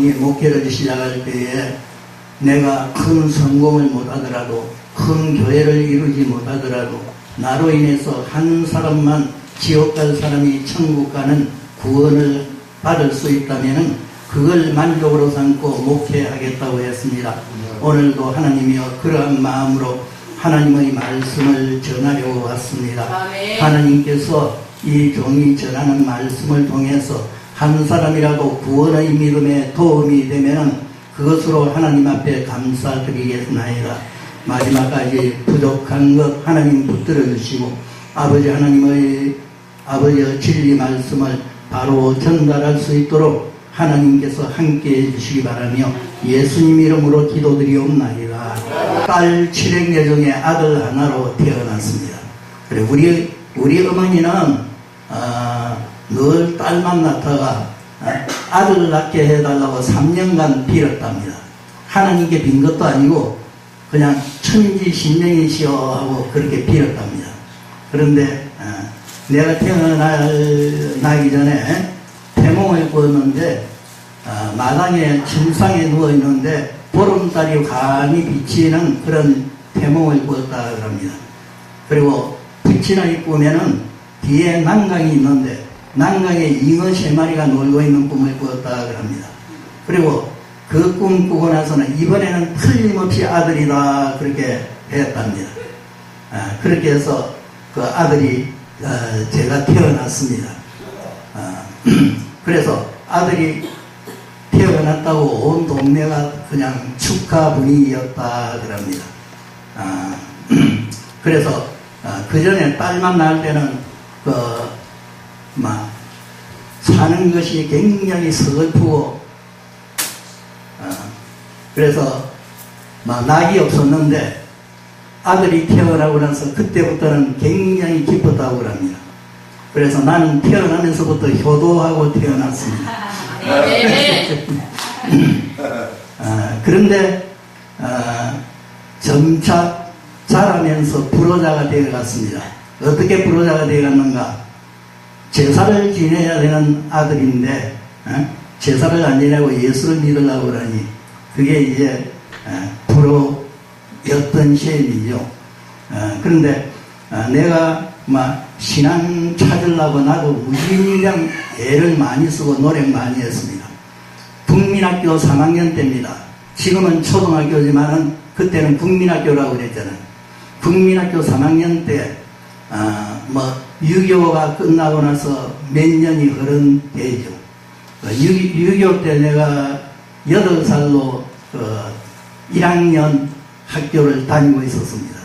이 목회를 시작할 때에 내가 큰 성공을 못하더라도, 큰 교회를 이루지 못하더라도 나로 인해서 한 사람만 지옥 갈 사람이 천국 가는 구원을 받을 수 있다면 그걸 만족으로 삼고 목회하겠다고 했습니다. 오늘도 하나님이여 그러한 마음으로 하나님의 말씀을 전하려고 왔습니다. 아멘. 하나님께서 이 종이 전하는 말씀을 통해서 한 사람이라도 구원의 믿음에 도움이 되면 그것으로 하나님 앞에 감사드리겠나이다. 마지막까지 부족한 것 하나님 붙들어 주시고 아버지 하나님의 진리 말씀을 바로 전달할 수 있도록 하나님께서 함께해 주시기 바라며 예수님 이름으로 기도드리옵나이다. 딸 700여종의 아들 하나로 태어났습니다. 그래 우리 어머니는 늘 딸만 낳다가 아들 낳게 해달라고 3년간 빌었답니다. 하나님께 빈 것도 아니고 그냥 천지 신명이시여 하고 그렇게 빌었답니다. 그런데 내가 태어나기 전에 태몽을 꾸었는데 마당에 침상에 누워있는데 보름달이 간이 비치는 그런 태몽을 꾸었다 그럽니다. 그리고 부친의 꿈에는 뒤에 난강이 있는데 난강에 잉어 3마리가 놀고 있는 꿈을 꾸었다 그럽니다. 그리고 그 꿈 꾸고 나서는 이번에는 틀림없이 아들이다 그렇게 했답니다. 그렇게 해서 그 아들이 제가 태어났습니다. 그래서 아들이 태어났다고 온 동네가 그냥 축하 분위기였다 그럽니다. 그래서 그 전에 딸만 낳을 때는 사는 것이 굉장히 서글프고 그래서 낙이 없었는데 아들이 태어나고 나서 그때부터는 굉장히 기뻤다고 합니다. 그래서 나는 태어나면서부터 효도하고 태어났습니다. 그런데 점차 자라면서 불효자가 되어갔습니다. 어떻게 불효자가 되어갔는가? 제사를 지내야 되는 아들인데 제사를 안 지내고 예수를 믿으려고 그러니 그게 이제 불효였던 시험이죠. 그런데 내가 신앙 찾으려고 나도 무진장 애를 많이 쓰고 노력 많이 했습니다. 국민학교 3학년 때입니다. 지금은 초등학교지만은 그때는 국민학교라고 그랬잖아요. 국민학교 3학년 때 6.25가 끝나고 나서 몇 년이 흐른 때죠. 6.25 때 내가 8살로 1학년 학교를 다니고 있었습니다.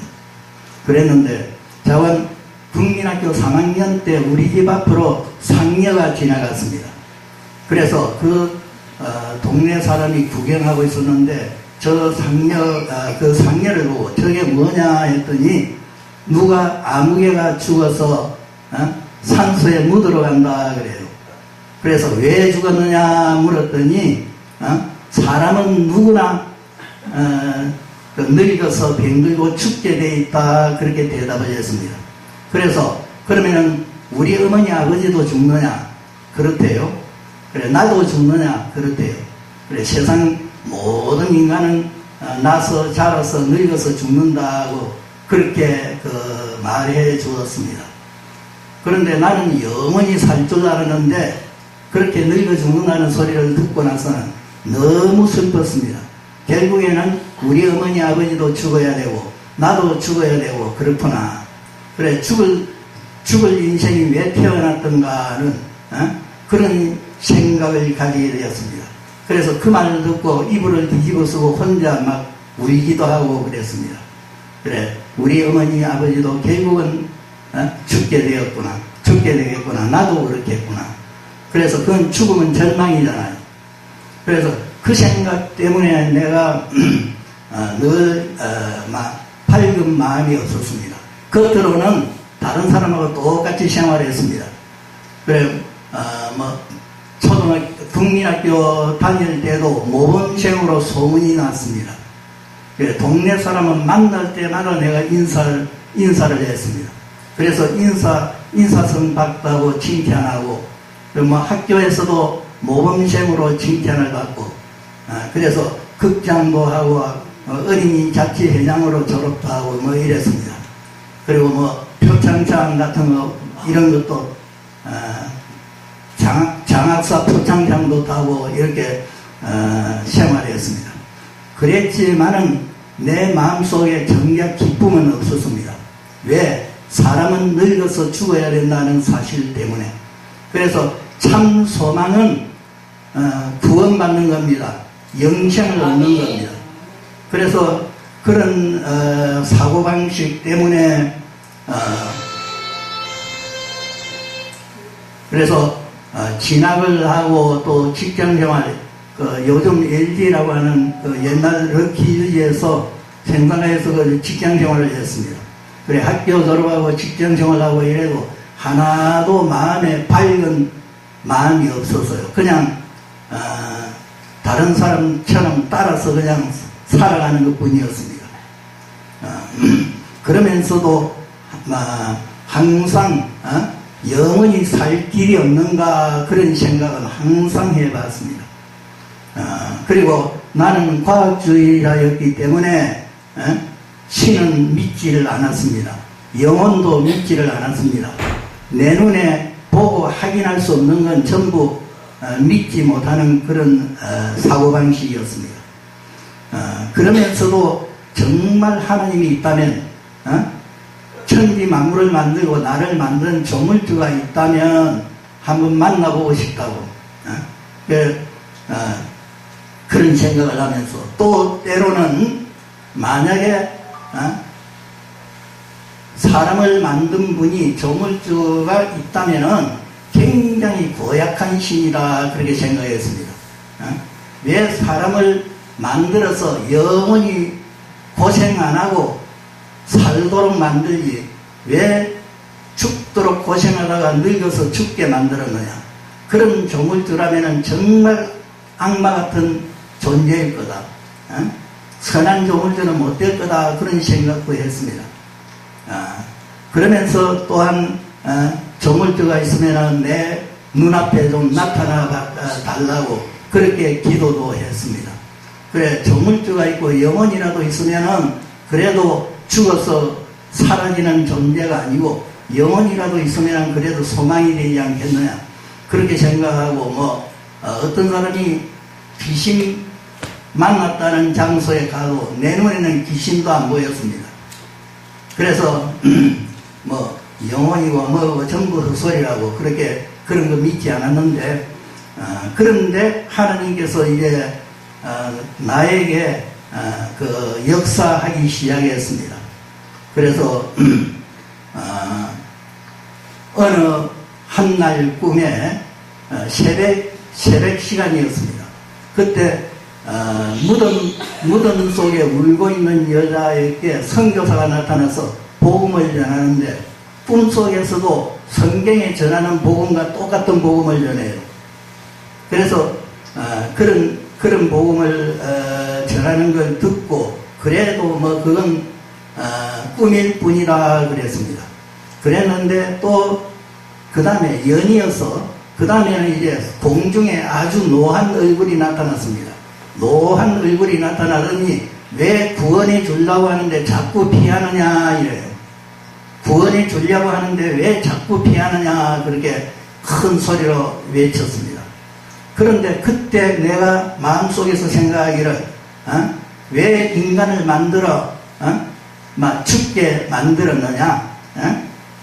그랬는데 자원 국민학교 3학년 때 우리 집 앞으로 상녀가 지나갔습니다. 그래서 그 동네 사람이 구경하고 있었는데 저 그 상녀를 보고 저게 뭐냐 했더니 누가 아무개가 죽어서 산소에 묻으러 간다 그래요. 그래서 왜 죽었느냐 물었더니 사람은 누구나 늙어서 병들고 죽게 돼 있다 그렇게 대답을 했습니다. 그래서 그러면은 우리 어머니 아버지도 죽느냐? 그렇대요. 그래 나도 죽느냐? 그렇대요. 그래 세상 모든 인간은 나서 자라서 늙어서 죽는다고 그렇게 말해 주었습니다. 그런데 나는 영원히 살 줄 알았는데 그렇게 늙어 죽는다는 소리를 듣고 나서는 너무 슬펐습니다. 결국에는 우리 어머니 아버지도 죽어야 되고 나도 죽어야 되고 그렇구나. 그래 죽을 인생이 왜 태어났던가는 그런 생각을 가지게 되었습니다. 그래서 그 말을 듣고 이불을 뒤집어 쓰고 혼자 막 울기도 하고 그랬습니다. 그래 우리 어머니 아버지도 결국은 죽게 되겠구나. 나도 그렇겠구나. 그래서 그건 죽음은 절망이잖아요. 그래서 그 생각 때문에 내가 늘 밝은 마음이 없었습니다. 겉으로는 다른 사람하고 똑같이 생활했습니다. 그래 국민학교 다닐 때도 모범생으로 소문이 났습니다. 그래 동네 사람은 만날 때마다 내가 인사를 했습니다. 그래서 인사성 받다고 칭찬하고 학교에서도 모범생으로 칭찬을 받고 그래서 극장도 하고 어린이 자치회장으로 졸업도 하고 뭐 이랬습니다. 그리고 뭐 표창장 같은 거 이런 것도 장학사 표창장도 타고 이렇게 생활했습니다. 그랬지만은 내 마음속에 정작 기쁨은 없었습니다. 왜? 사람은 늙어서 죽어야 된다는 사실 때문에. 그래서 참 소망은 구원받는 겁니다. 영생을 얻는 겁니다. 그래서 그런 사고방식 때문에 그래서 진학을 하고 또 직장생활, 요즘 LG라고 하는 옛날 럭키즈에서 생산해서 직장생활을 했습니다. 그래 학교 졸업하고 직장생활하고 이래도 하나도 마음에 밝은 마음이 없었어요. 그냥 다른 사람처럼 따라서 그냥 살아가는 것뿐이었습니다. 그러면서도 항상 영원히 살 길이 없는가 그런 생각은 항상 해봤습니다. 그리고 나는 과학주의자였기 때문에 신은 믿지를 않았습니다. 영혼도 믿지를 않았습니다. 내 눈에 보고 확인할 수 없는 건 전부 믿지 못하는 그런 사고방식이었습니다. 그러면서도 정말 하나님이 있다면 천지 만물을 만들고 나를 만든 조물주가 있다면 한번 만나보고 싶다고 그런 생각을 하면서 또 때로는 만약에 사람을 만든 분이 조물주가 있다면은 굉장히 고약한 신이다 그렇게 생각했습니다. 왜 사람을 만들어서 영원히 고생 안 하고 살도록 만들지 왜 죽도록 고생하다가 늙어서 죽게 만들었느냐. 그런 조물주라면은 정말 악마 같은 존재일 거다. 선한 조물주는 못 될 거다 그런 생각도 했습니다. 그러면서 또한 조물주가 있으면 내 눈앞에 좀 나타나 달라고 그렇게 기도도 했습니다. 그래 조물주가 있고 영혼이라도 있으면은 그래도 죽어서 사라지는 존재가 아니고 영혼이라도 있으면 그래도 소망이 되지 않겠느냐 그렇게 생각하고 어떤 사람이 귀신 만났다는 장소에 가도 내 눈에는 귀신도 안 보였습니다. 그래서 영혼이고 전부 헛소리라고 그렇게 그런 거 믿지 않았는데 그런데 하나님께서 이제 나에게 그 역사하기 시작했습니다. 그래서 어느 한날 꿈에 새벽 시간이었습니다. 그때 무덤 속에 울고 있는 여자에게 선교사가 나타나서 복음을 전하는데 꿈속에서도 성경에 전하는 복음과 똑같은 복음을 전해요. 그래서 그런 복음을 전하는 걸 듣고 그래도 그건 꿈일 뿐이라 그랬습니다. 그랬는데 또 그 다음에 연이어서 그 다음에는 이제 공중에 아주 노한 얼굴이 나타났습니다. 노한 얼굴이 나타나더니 왜 구원해 주려고 하는데 자꾸 피하느냐 이래요. 구원해 주려고 하는데 왜 자꾸 피하느냐 그렇게 큰 소리로 외쳤습니다. 그런데 그때 내가 마음속에서 생각하기를 왜 인간을 만들어 죽게 만들었느냐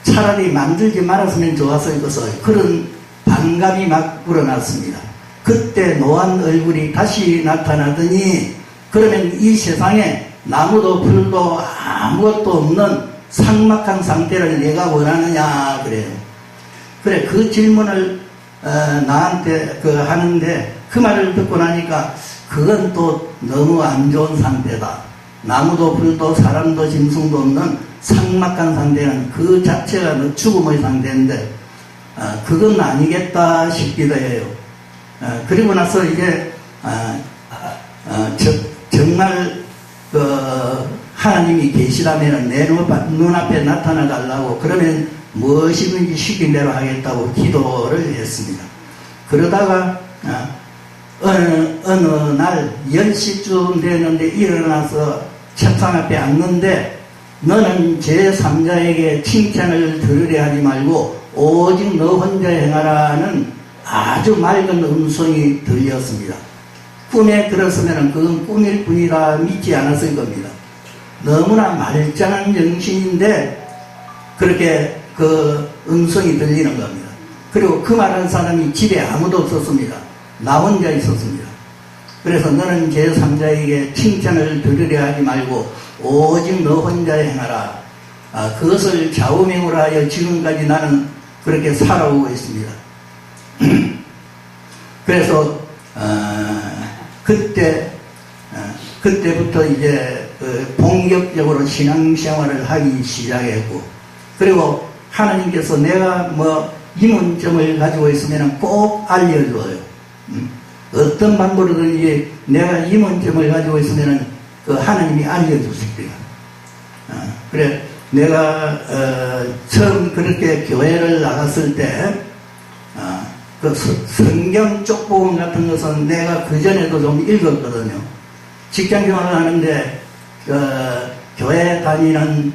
차라리 만들지 말았으면 좋았을 것을 그런 반감이 막 불어났습니다. 그때 노한 얼굴이 다시 나타나더니 그러면 이 세상에 나무도 풀도 아무것도 없는 삭막한 상태를 내가 원하느냐 그래요. 그래 그 질문을 나한테 하는데 그 말을 듣고 나니까 그건 또 너무 안 좋은 상태다. 나무도 풀도 사람도 짐승도 없는 삭막한 상태는 그 자체가 죽음의 상태인데 그건 아니겠다 싶기도 해요. 그리고 나서 이제 정말 하나님이 계시다면 내 눈앞에 나타나 달라고 그러면 무엇이든지 시킨 대로 하겠다고 기도를 했습니다. 그러다가 어느 날 10시쯤 됐는데 일어나서 책상 앞에 앉는데 너는 제3자에게 칭찬을 들으려 하지 말고 오직 너 혼자 행하라는 아주 맑은 음성이 들렸습니다. 꿈에 들었으면 그건 꿈일 뿐이라 믿지 않았을 겁니다. 너무나 말짱한 정신인데 그렇게 그 음성이 들리는 겁니다. 그리고 그 말한 사람이 집에 아무도 없었습니다. 나 혼자 있었습니다. 그래서 너는 제3자에게 칭찬을 들으려 하지 말고 오직 너 혼자 행하라. 그것을 좌우명으로 하여 지금까지 나는 그렇게 살아오고 있습니다. 그래서 그때부터 이제 본격적으로 신앙생활을 하기 시작했고, 그리고 하나님께서 내가 뭐 이문점을 가지고 있으면 꼭 알려줘요. 어떤 방법으로든지 내가 이문점을 가지고 있으면 그 하나님이 알려주십니다. 그래 내가 처음 그렇게 교회를 나갔을 때 그 성경 쪽부분 같은 것은 내가 그전에도 좀 읽었거든요. 직장생활을 하는데 교회 다니는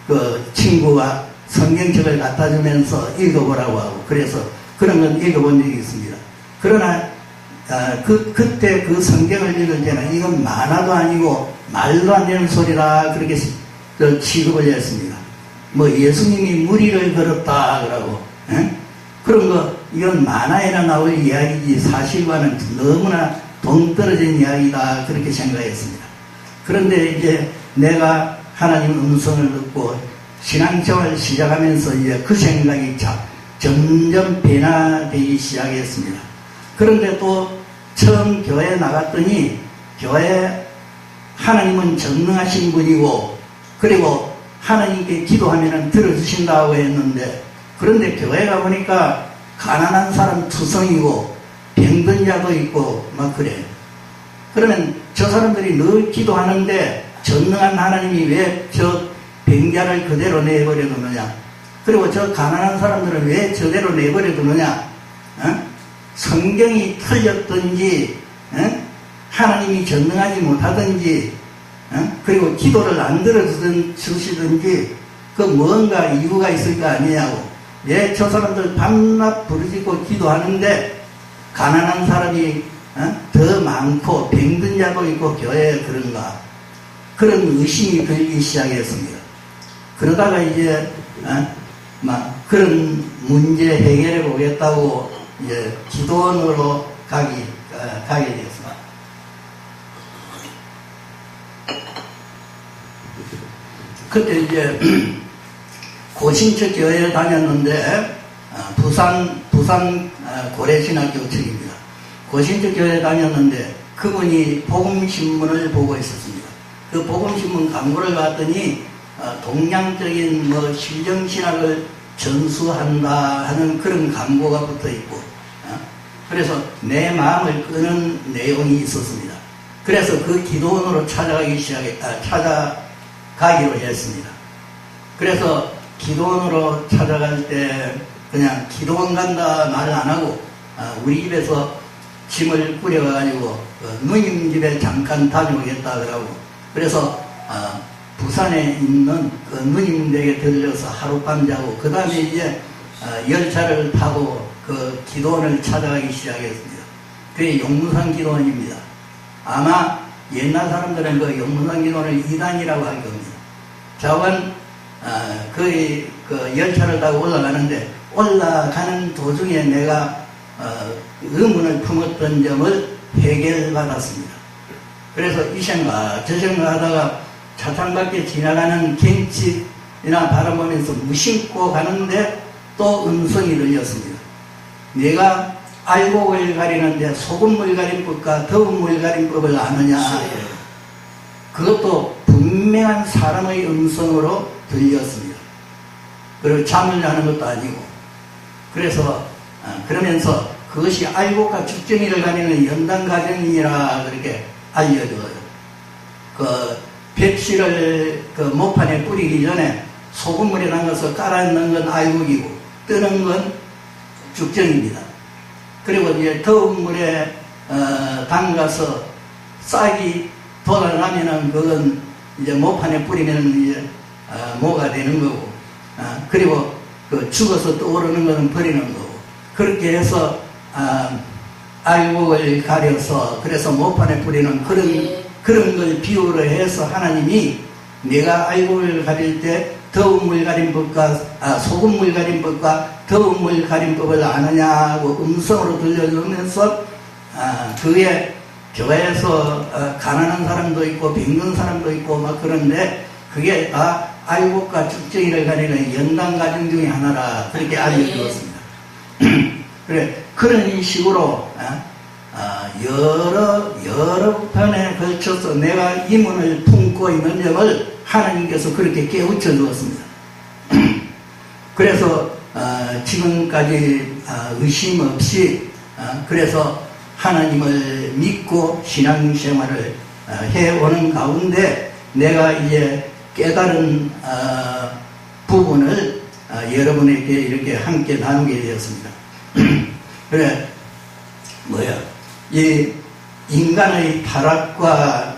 그 친구가 성경책을 갖다 주면서 읽어보라고 하고, 그래서 그런 건 읽어본 적이 있습니다. 그러나 그때 그 성경을 읽을 때는 이건 만화도 아니고 말도 안 되는 소리라 그렇게 취급을 했습니다. 뭐 예수님이 무리를 걸었다 그러고, 그런 거 이건 만화에나 나올 이야기지 사실과는 너무나 동떨어진 이야기다 그렇게 생각했습니다. 그런데 이제 내가 하나님 음성을 듣고 신앙생활을 시작하면서 이제 그 생각이 점점 변화되기 시작했습니다. 그런데 또 처음 교회에 나갔더니 교회 하나님은 전능하신 분이고 그리고 하나님께 기도하면 들어주신다고 했는데, 그런데 교회 가보니까 가난한 사람 투성이고 병든 자도 있고 막 그래요. 그러면 저 사람들이 늘 기도하는데 전능한 하나님이 왜 저 병자를 그대로 내버려 두느냐, 그리고 저 가난한 사람들은 왜 저대로 내버려 두느냐, 성경이 틀렸든지 하나님이 전능하지 못하든지 그리고 기도를 안 들어주시든지 그 뭔가 이유가 있을 거 아니냐고. 왜 저 사람들 밤낮 부르짖고 기도하는데 가난한 사람이 더 많고 병든 자도 있고 교회에 그런가, 그런 의심이 들기 시작했습니다. 그러다가 이제 막 그런 문제 해결해 보겠다고 이제 기도원으로 가게 되었습니다. 그때 이제 고신처 교회에 다녔는데 부산 고래신학교 측입니다. 고신처 교회에 다녔는데 그분이 복음신문을 보고 있었습니다. 그 복음신문 광고를 봤더니 동양적인 뭐 실정신학을 전수한다 하는 그런 광고가 붙어 있고, 그래서 내 마음을 끄는 내용이 있었습니다. 그래서 그 기도원으로 찾아가기로 했습니다. 그래서 기도원으로 찾아갈 때 그냥 기도원 간다 말을 안 하고 우리 집에서 짐을 꾸려가지고 누님 집에 잠깐 다녀오겠다 그러고, 그래서 부산에 있는 그 누님 댁에 들려서 하룻밤 자고 그 다음에 이제 열차를 타고 그 기도원을 찾아가기 시작했습니다. 그게 용문산 기도원입니다. 아마 옛날 사람들은 그 용문산 기도원을 2단이라고 할 겁니다. 좌우간 그 열차를 타고 올라가는데 올라가는 도중에 내가 의문을 품었던 점을 해결받았습니다. 그래서 이 생각 저 생각하다가 차창 밖에 지나가는 경칩이나 바라보면서 무심코 가는데 또 음성이 들렸습니다. 내가 알곡을 가리는데 소금물 가림법과 더운물 가림법을 아느냐. 그것도 분명한 사람의 음성으로 들렸습니다. 그리고 잠을 자는 것도 아니고. 그래서 그러면서 그것이 알곡과 죽정이를 가리는 연단 과정이라 그렇게 알려줘요. 벽실을 모판에 뿌리기 전에 소금물에 담가서 깔아놓는 건 알곡이고 뜨는 건 죽정입니다. 그리고 이제 더운 물에 담가서 싹이 돋아나면은 그건 이제 모판에 뿌리면 이제 모가 되는 거고, 그리고 그 죽어서 떠오르는 거는 버리는 거고, 그렇게 해서 알곡을 가려서 그래서 모판에 뿌리는 그런 걸 비유로 해서 하나님이 내가 알곡을 가릴 때 더운 물 가림법과 소금 물 가림법과 더운 물 가림법을 아느냐고 음성으로 들려주면서 그게 교회에서 가난한 사람도 있고 병든 사람도 있고 막 그런데 그게 다 알곡과 죽정이를 가리는 연단 과정 중에 하나라 그렇게 알려주었습니다. 그래 그런 식으로 여러 편에 걸쳐서 내가 임원을 품고 있는 점을 하나님께서 그렇게 깨우쳐 주었습니다. 그래서 지금까지 의심 없이 그래서 하나님을 믿고 신앙생활을 해오는 가운데 내가 이제 깨달은 부분을 여러분에게 이렇게 함께 나누게 되었습니다. 그래 이 인간의 타락과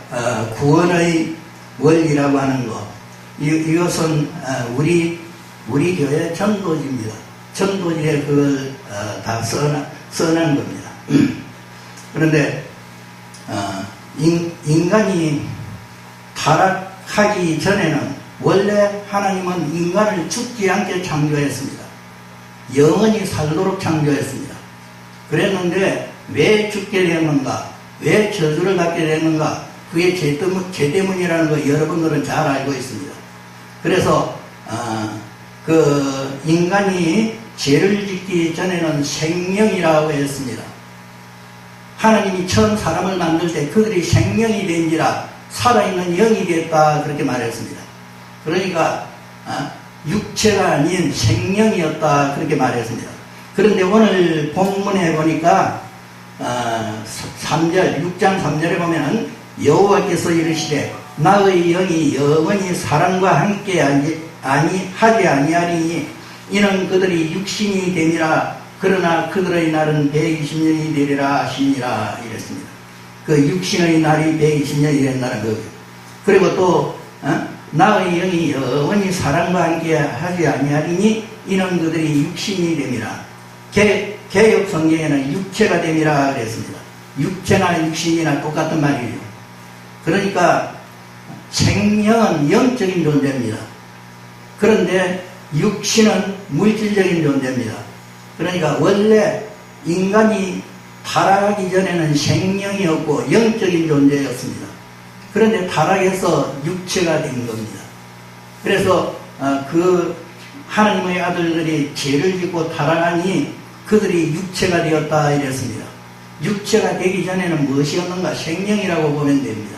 구원의 원리라고 하는 것, 이것은 우리 교회 전도지입니다. 전도지에 그걸 다 써난 겁니다. 그런데 인간이 타락하기 전에는 원래 하나님은 인간을 죽지 않게 창조했습니다. 영원히 살도록 창조했습니다. 그랬는데 왜 죽게 되었는가? 왜 저주를 받게 되었는가? 그게 죄 때문이라는 거 여러분들은 잘 알고 있습니다. 그래서 그 인간이 죄를 짓기 전에는 생명이라고 했습니다. 하나님이 처음 사람을 만들 때 그들이 생명이 된지라 살아있는 영이 됐다 그렇게 말했습니다. 그러니까 육체가 아닌 생명이었다 그렇게 말했습니다. 그런데 오늘 본문에 보니까 6장 3절에 보면은 여호와께서 이르시되 나의 영이 영원히 사람과 함께 하지 아니하리니 이는 그들이 육신이 되니라. 그러나 그들의 날은 120년이 되리라 하시니라 이랬습니다. 그 육신의 날이 120년이 된다는 거예요. 그리고 또 나의 영이 영원히 사람과 함께 하지 아니하리니 이는 그들이 육신이 됨이라. 개역 성경에는 육체가 됨이라 그랬습니다. 육체나 육신이나 똑같은 말이에요. 그러니까 생명은 영적인 존재입니다. 그런데 육신은 물질적인 존재입니다. 그러니까 원래 인간이 타락하기 전에는 생명이었고 영적인 존재였습니다. 그런데 타락해서 육체가 된 겁니다. 그래서 그 하나님의 아들들이 죄를 짓고 타락하니 그들이 육체가 되었다 이랬습니다. 육체가 되기 전에는 무엇이었는가? 생명이라고 보면 됩니다.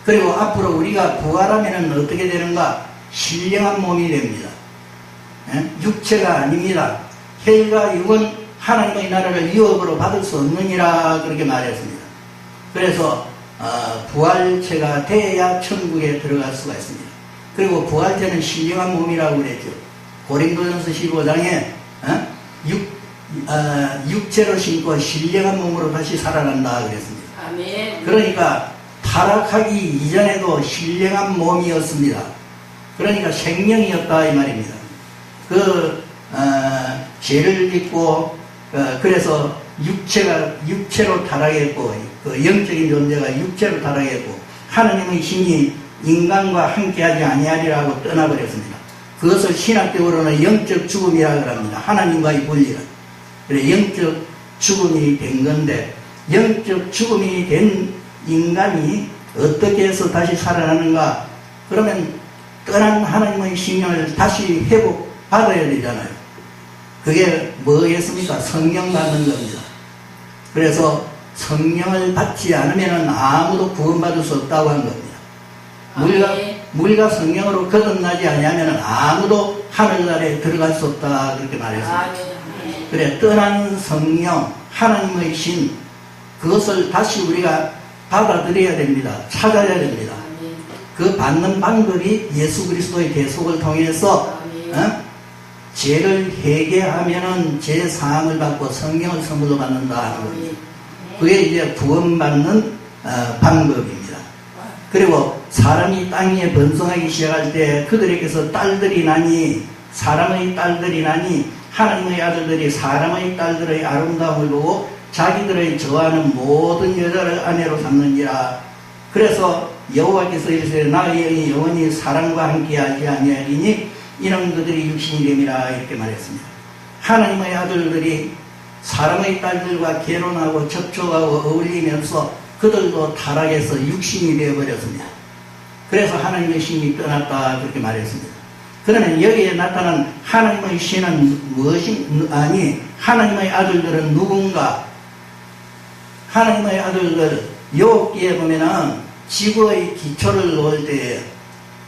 그리고 앞으로 우리가 부활하면 어떻게 되는가? 신령한 몸이 됩니다. 육체가 아닙니다. 혈과 육은 하나님의 나라를 유업으로 받을 수 없느니라 그렇게 말했습니다. 그래서 부활체가 돼야 천국에 들어갈 수가 있습니다. 그리고 부활체는 신령한 몸이라고 그랬죠. 고린도전서 15장에 육체로 신고 신령한 몸으로 다시 살아난다 그랬습니다. 아멘. 그러니까 타락하기 이전에도 신령한 몸이었습니다. 그러니까 생명이었다 이 말입니다. 죄를 짓고 그래서 육체로 타락했고 그 영적인 존재가 육체로 타락했고 하나님의 신이 인간과 함께하지 아니하리라고 떠나버렸습니다. 그것을 신학적으로는 영적 죽음이라고 합니다. 하나님과의 분리는. 그래 영적 죽음이 된 건데 영적 죽음이 된 인간이 어떻게 해서 다시 살아나는가? 그러면 떠난 하나님의 신령을 다시 회복받아야 되잖아요. 그게 뭐겠습니까? 성령 받는 겁니다. 그래서 성령을 받지 않으면 아무도 구원받을 수 없다고 한 겁니다. 물과 성령으로 거듭나지 아니하면 아무도 하늘나라에 들어갈 수 없다 그렇게 말했습니다. 그래 떠난 성령 하나님의 신 그것을 다시 우리가 받아들여야 됩니다. 찾아야 됩니다. 그 받는 방법이 예수 그리스도의 대속을 통해서 죄를 회개하면은 죄 사함을 받고 성경을 선물로 받는다 하는 겁니다. 그게 이제 구원받는 방법입니다. 그리고 사람이 땅 위에 번성하기 시작할 때 그들에게서 딸들이 나니, 사람의 딸들이 나니 하나님의 아들들이 사람의 딸들의 아름다움을 보고 자기들의 좋아하는 모든 여자를 아내로 삼느니라. 그래서 여호와께서 이르시되 나의 영이 영원히 사람과 함께하지 아니하리니 이는 그들이 육신이 됨이라 이렇게 말했습니다. 하나님의 아들들이 사람의 딸들과 결혼하고 접촉하고 어울리면서 그들도 타락해서 육신이 되어버렸습니다. 그래서 하나님의 신이 떠났다 그렇게 말했습니다. 그러면 여기에 나타난 하나님의 신은 하나님의 아들들은 누군가? 하나님의 아들들, 욥기에 보면은 지구의 기초를 놓을 때에,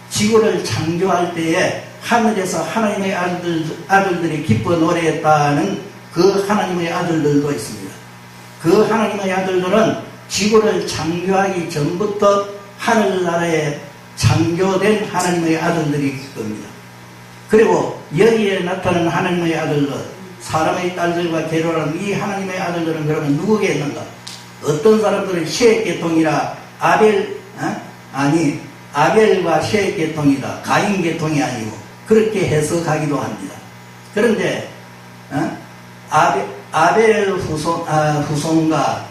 지구를 창조할 때에 하늘에서 하나님의 아들들이 기뻐 노래했다는 그 하나님의 아들들도 있습니다. 그 하나님의 아들들은 지구를 창조하기 전부터 하늘나라에 창조된 하나님의 아들들이 겁니다. 그리고 여기에 나타나는 하나님의 아들들, 사람의 딸들과 결혼한 이 하나님의 아들들은 그러면 누구겠는가? 어떤 사람들은 셋 계통이라 아벨과 셋 계통이다. 가인 계통이 아니고 그렇게 해석하기도 합니다. 그런데 아벨 후손과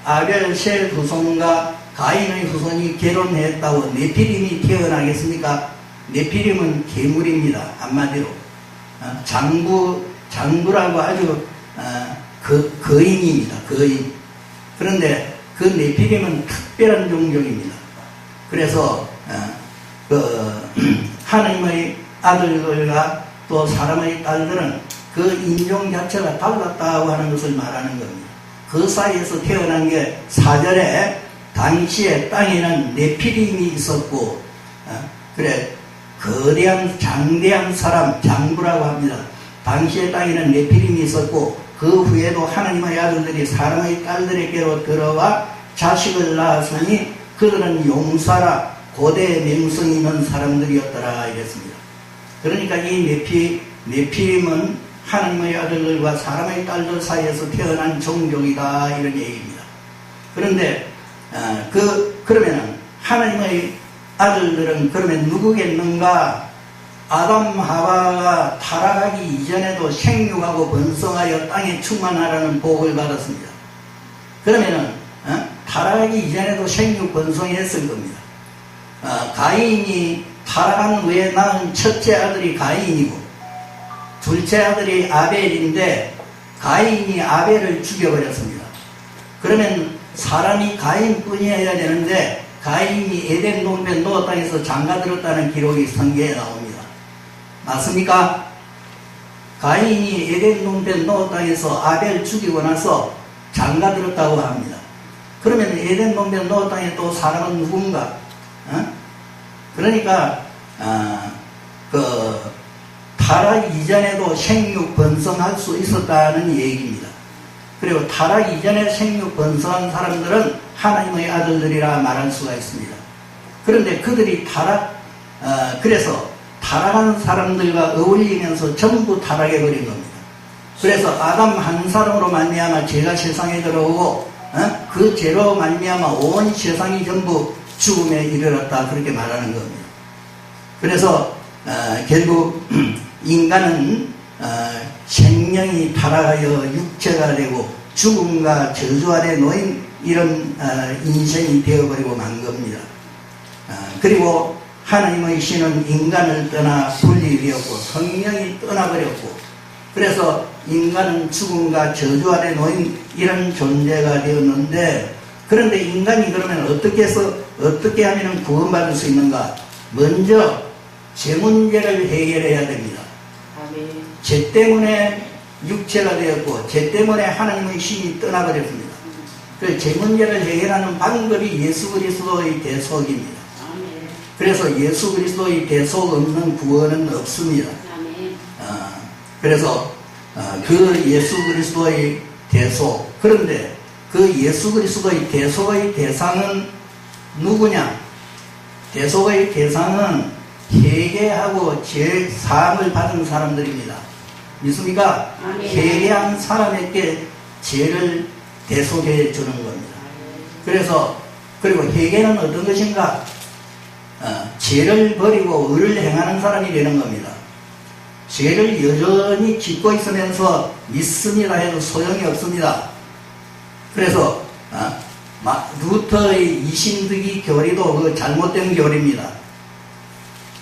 아벨 셋 후손과 가인의 후손이 결혼했다고 네피림이 태어나겠습니까? 네피림은 괴물입니다. 한마디로 장부라고 아주 거인입니다. 거인. 그런데 그 네피림은 특별한 종족입니다. 그래서 하나님의 아들들과 또 사람의 딸들은 그 인종 자체가 달랐다고 하는 것을 말하는 겁니다. 그 사이에서 태어난 게 4절에 당시에 땅에는 네피림이 있었고 그래 거대한 장대한 사람 장부라고 합니다. 당시에 땅에는 네피림이 있었고 그 후에도 하나님의 아들들이 사람의 딸들에게로 들어와 자식을 낳았으니 그들은 용사라 고대 명성 있는 사람들이었더라 이랬습니다. 그러니까 이 네피림은 하나님의 아들들과 사람의 딸들 사이에서 태어난 종족이다 이런 얘기입니다. 그런데 그러면은 하나님의 아들들은 그러면 누구겠는가? 아담 하와가 타락하기 이전에도 생육하고 번성하여 땅에 충만하라는 복을 받았습니다. 그러면은 타락하기 이전에도 생육 번성했을 겁니다. 가인이 타락한 후에 낳은 첫째 아들이 가인이고 둘째 아들이 아벨인데 가인이 아벨을 죽여버렸습니다. 그러면 사람이 가인뿐이어야 되는데 가인이 에덴 동편 노아 땅에서 장가들었다는 기록이 성경에 나옵니다. 맞습니까? 가인이 에덴 동편 노아 땅에서 아벨 죽이고 나서 장가들었다고 합니다. 그러면 에덴 동편 노아 땅에 또 사람은 누군가? 그러니까 타락 이전에도 생육 번성할 수 있었다는 얘기입니다. 그리고 타락 이전에 생육 번성한 사람들은 하나님의 아들들이라 말할 수가 있습니다. 그런데 그들이 그래서 타락한 사람들과 어울리면서 전부 타락해버린 겁니다. 그래서 아담 한 사람으로 말미암아 죄가 세상에 들어오고 그 죄로 말미암아 온 세상이 전부 죽음에 이르렀다 그렇게 말하는 겁니다. 그래서 결국 인간은 생명이 타락하여 육체가 되고 죽음과 저주 아래 놓인 이런 인생이 되어버리고 만 겁니다. 그리고 하나님의 신은 인간을 떠나 분리되었고 성령이 떠나버렸고 그래서 인간은 죽음과 저주 아래 놓인 이런 존재가 되었는데 그런데 인간이 그러면 어떻게 하면 구원받을 수 있는가? 먼저 죄 문제를 해결해야 됩니다. 죄 때문에 육체가 되었고 죄 때문에 하나님의 신이 떠나버렸습니다. 그 죄 문제를 해결하는 방법이 예수 그리스도의 대속입니다. 그래서 예수 그리스도의 대속 없는 구원은 없습니다. 그래서 그 예수 그리스도의 대속, 그런데 그 예수 그리스도의 대속의 대상은 누구냐? 대속의 대상은 회개하고 죄 사함을 받은 사람들입니다. 믿습니까? 아멘. 회개한 사람에게 죄를 대속해 주는 겁니다. 그리고 회개는 어떤 것인가? 죄를 버리고 의를 행하는 사람이 되는 겁니다. 죄를 여전히 짓고 있으면서 믿습니다 해도 소용이 없습니다. 그래서 루터의 이신득이 교리도 그 잘못된 교리입니다.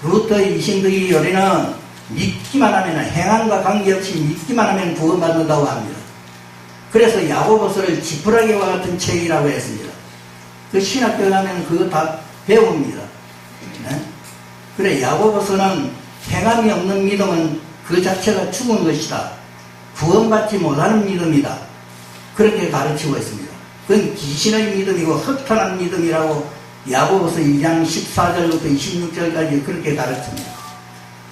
루터의 이신득이 교리는 믿기만 하면, 행함과 관계없이 믿기만 하면 구원받는다고 합니다. 그래서 야고보서를 지푸라기와 같은 책이라고 했습니다. 그 신학교 가면 그거 다 배웁니다. 네? 그래, 야고보서는 행함이 없는 믿음은 그 자체가 죽은 것이다. 구원받지 못하는 믿음이다. 그렇게 가르치고 있습니다. 그건 귀신의 믿음이고 허탄한 믿음이라고 야고보서 2장 14절부터 26절까지 그렇게 가르칩니다.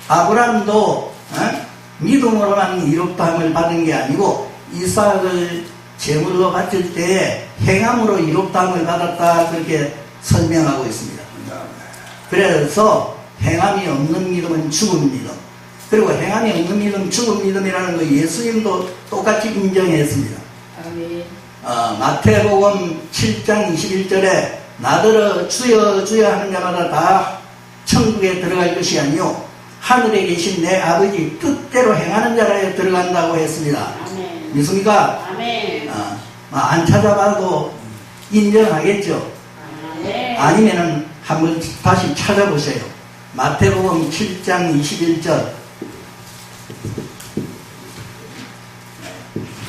아브라함도 믿음으로만 이롭다함을 받은 게 아니고 이삭을 제물로 바칠 때에 행함으로 이롭다함을 받았다, 그렇게 설명하고 있습니다. 그래서 행함이 없는 믿음은 죽은 믿음, 그리고 행함이 없는 믿음, 죽은 믿음이라는 거 예수님도 똑같이 인정했습니다. 아멘. 마태복음 7장 21절에 나더러 주여 주여 하는 자마다 다 천국에 들어갈 것이 아니요 하늘에 계신 내 아버지 뜻대로 행하는 자라에 들어간다고 했습니다. 아멘. 믿습니까? 아멘. 안 찾아봐도 인정하겠죠? 아멘. 아니면은 한번 다시 찾아보세요. 마태복음 7장 21절.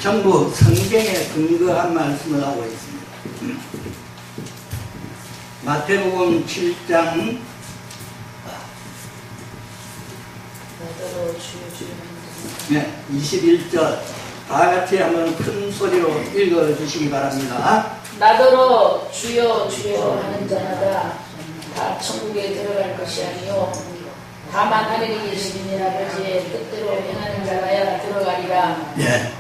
전부 성경에 근거한 말씀을 하고 있습니다. 마태복음 7장 21절 다 같이 한번 큰 소리로 읽어주시기 바랍니다. 나더러 주여 주여 하는 자마다 다 천국에 들어갈 것이 아니요 다만 하늘에 계시는 아버지의 뜻대로 행하는 자라야 들어가리라. 예.